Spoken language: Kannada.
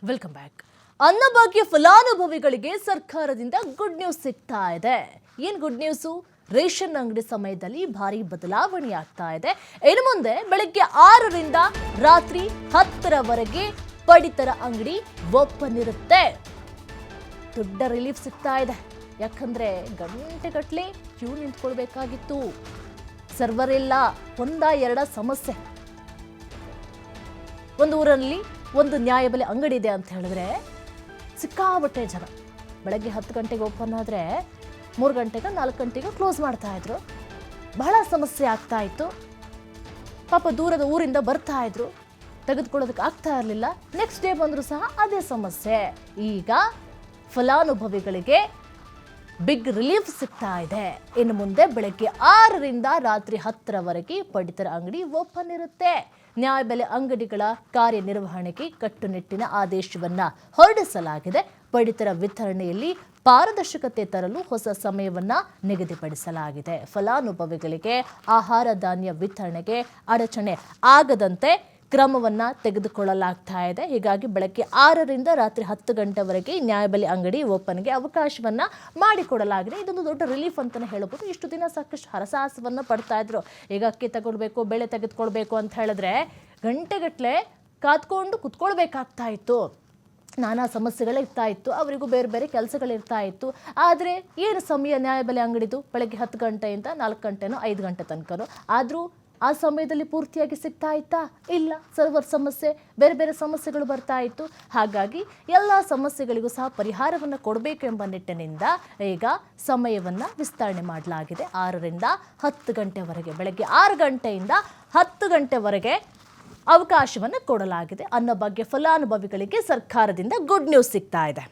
Welcome back. ಅನ್ನಭಾಗ್ಯ ಫಲಾನುಭವಿಗಳಿಗೆ ಸರ್ಕಾರದಿಂದ ಗುಡ್ ನ್ಯೂಸ್ ಸಿಗ್ತಾ ಇದೆ. ಏನು ಗುಡ್ ನ್ಯೂಸು? ರೇಷನ್ ಅಂಗಡಿ ಸಮಯದಲ್ಲಿ ಭಾರಿ ಬದಲಾವಣೆ ಆಗ್ತಾ ಇದೆ. ಇನ್ನು ಮುಂದೆ ಬೆಳಗ್ಗೆ 6ರಿಂದ ರಾತ್ರಿ 10ರವರೆಗೆ ಪಡಿತರ ಅಂಗಡಿ ಓಪನ್ ಇರುತ್ತೆ. ದೊಡ್ಡ ರಿಲೀಫ್ ಸಿಗ್ತಾ ಇದೆ. ಯಾಕಂದ್ರೆ ಗಂಟೆಗಟ್ಟಲೆ ಕ್ಯೂ ನಿಂತ್ಕೊಳ್ಬೇಕಾಗಿತ್ತು. ಸರ್ವರ್ ಇಲ್ಲ, ಎರಡ ಸಮಸ್ಯೆ. ಒಂದು ಊರಲ್ಲಿ ಒಂದು ನ್ಯಾಯಬೆಲೆ ಅಂಗಡಿ ಇದೆ ಅಂತ ಹೇಳಿದ್ರೆ ಸಿಕ್ಕಾಬಟ್ಟೆ ಜನ. ಬೆಳಗ್ಗೆ 10 ಗಂಟೆಗೆ ಓಪನ್ ಆದರೆ 3 ಗಂಟೆಗೆ 4 ಗಂಟೆಗೆ ಕ್ಲೋಸ್ ಮಾಡ್ತಾ ಇದ್ರು. ಬಹಳ ಸಮಸ್ಯೆ ಆಗ್ತಾ ಇತ್ತು. ಪಾಪ ದೂರದ ಊರಿಂದ ಬರ್ತಾ ಇದ್ರು, ತೆಗೆದುಕೊಳ್ಳೋದಕ್ಕೆ ಆಗ್ತಾ ಇರಲಿಲ್ಲ. ನೆಕ್ಸ್ಟ್ ಡೇ ಬಂದರೂ ಸಹ ಅದೇ ಸಮಸ್ಯೆ. ಈಗ ಫಲಾನುಭವಿಗಳಿಗೆ ಬಿಗ್ ರಿಲೀಫ್ ಸಿಗ್ತಾ ಇದೆ. ಇನ್ನು ಮುಂದೆ ಬೆಳಗ್ಗೆ 6ರಿಂದ ರಾತ್ರಿ 10ರವರೆಗೆ ಪಡಿತರ ಅಂಗಡಿ ಓಪನ್ ಇರುತ್ತೆ. ನ್ಯಾಯಬೆಲೆ ಅಂಗಡಿಗಳ ಕಾರ್ಯನಿರ್ವಹಣೆಗೆ ಕಟ್ಟುನಿಟ್ಟಿನ ಆದೇಶವನ್ನ ಹೊರಡಿಸಲಾಗಿದೆ. ಪಡಿತರ ವಿತರಣೆಯಲ್ಲಿ ಪಾರದರ್ಶಕತೆ ತರಲು ಹೊಸ ಸಮಯವನ್ನ ನಿಗದಿಪಡಿಸಲಾಗಿದೆ. ಫಲಾನುಭವಿಗಳಿಗೆ ಆಹಾರ ಧಾನ್ಯ ವಿತರಣೆಗೆ ಅಡಚಣೆ ಆಗದಂತೆ ಕ್ರಮವನ್ನ ತೆಗೆದುಕೊಳ್ಳಲಾಗ್ತಾ ಇದೆ. ಹೀಗಾಗಿ ಬೆಳಗ್ಗೆ 6ರಿಂದ ರಾತ್ರಿ 10 ಗಂಟೆವರೆಗೆ ನ್ಯಾಯಬೆಲೆ ಅಂಗಡಿ ಓಪನ್ಗೆ ಅವಕಾಶವನ್ನ ಮಾಡಿಕೊಡಲಾಗಿದೆ. ಇದೊಂದು ದೊಡ್ಡ ರಿಲೀಫ್ ಅಂತಾನೆ ಹೇಳಬಹುದು. ಇಷ್ಟು ದಿನ ಸಾಕಷ್ಟು ಹರಸಾಹಸವನ್ನ ಪಡ್ತಾ ಇದ್ರು. ಈಗ ಅಕ್ಕಿ ತಗೊಳ್ಬೇಕು, ಬೆಳೆ ತೆಗೆದುಕೊಳ್ಬೇಕು ಅಂತ ಹೇಳಿದ್ರೆ ಗಂಟೆಗಟ್ಟಲೆ ಕಾದ್ಕೊಂಡು ಕುತ್ಕೊಳ್ಬೇಕಾಗ್ತಾ ಇತ್ತು. ನಾನಾ ಸಮಸ್ಯೆಗಳಿರ್ತಾ ಇತ್ತು. ಅವರಿಗೂ ಬೇರೆ ಬೇರೆ ಕೆಲಸಗಳಿರ್ತಾ ಇತ್ತು. ಆದರೆ ಏನು ಸಮಯ ನ್ಯಾಯಬೆಲೆ ಅಂಗಡಿದು? ಬೆಳಗ್ಗೆ 10 ಗಂಟೆಯಿಂದ 4 ಗಂಟೆನೋ 5 ಗಂಟೆ ತನಕನೋ. ಆದರೂ ಆ ಸಮಯದಲ್ಲಿ ಪೂರ್ತಿಯಾಗಿ ಸಿಗ್ತಾ ಇತ್ತಾ? ಇಲ್ಲ. ಸರ್ವರ್ ಸಮಸ್ಯೆ, ಬೇರೆ ಬೇರೆ ಸಮಸ್ಯೆಗಳು ಬರ್ತಾ ಇತ್ತು. ಹಾಗಾಗಿ ಎಲ್ಲ ಸಮಸ್ಯೆಗಳಿಗೂ ಸಹ ಪರಿಹಾರವನ್ನು ಕೊಡಬೇಕು ಎಂಬ ನಿಟ್ಟಿನಿಂದ ಈಗ ಸಮಯವನ್ನು ವಿಸ್ತರಣೆ ಮಾಡಲಾಗಿದೆ. 6ರಿಂದ 10 ಗಂಟೆವರೆಗೆ, ಬೆಳಗ್ಗೆ 6 ಗಂಟೆಯಿಂದ 10 ಗಂಟೆವರೆಗೆ ಅವಕಾಶವನ್ನು ಕೊಡಲಾಗಿದೆ. ಅನ್ನಭಾಗ್ಯ ಫಲಾನುಭವಿಗಳಿಗೆ ಸರ್ಕಾರದಿಂದ ಗುಡ್ ನ್ಯೂಸ್ ಸಿಗ್ತಾ ಇದೆ.